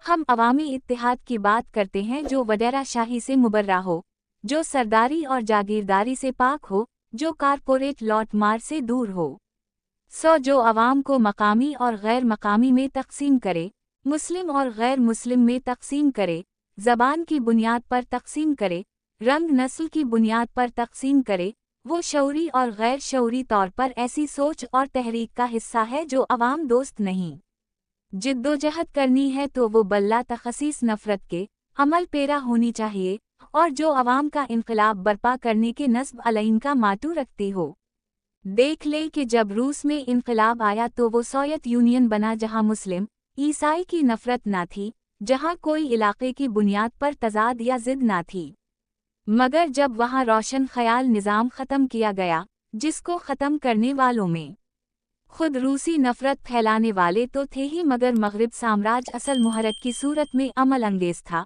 ہم عوامی اتحاد کی بات کرتے ہیں جو وڈیرہ شاہی سے مبرہ ہو، جو سرداری اور جاگیرداری سے پاک ہو، جو کارپوریٹ لوٹ مار سے دور ہو۔ جو عوام کو مقامی اور غیر مقامی میں تقسیم کرے، مسلم اور غیر مسلم میں تقسیم کرے، زبان کی بنیاد پر تقسیم کرے، رنگ نسل کی بنیاد پر تقسیم کرے، وہ شعوری اور غیر شعوری طور پر ایسی سوچ اور تحریک کا حصہ ہے جو عوام دوست نہیں۔ جدوجہد کرنی ہے تو وہ بلا تخصیص نفرت کے عمل پیرا ہونی چاہیے، اور جو عوام کا انقلاب برپا کرنے کے نصب علین کا ماتو رکھتی ہو۔ دیکھ لیں کہ جب روس میں انقلاب آیا تو وہ سوویت یونین بنا جہاں مسلم، عیسائی کی نفرت نہ تھی، جہاں کوئی علاقے کی بنیاد پر تضاد یا ضد نہ تھی۔ مگر جب وہاں روشن خیال نظام ختم کیا گیا، جس کو ختم کرنے والوں میں خود روسی نفرت پھیلانے والے تو تھے ہی، مگر مغرب سامراج اصل محرک کی صورت میں عمل انگیز تھا،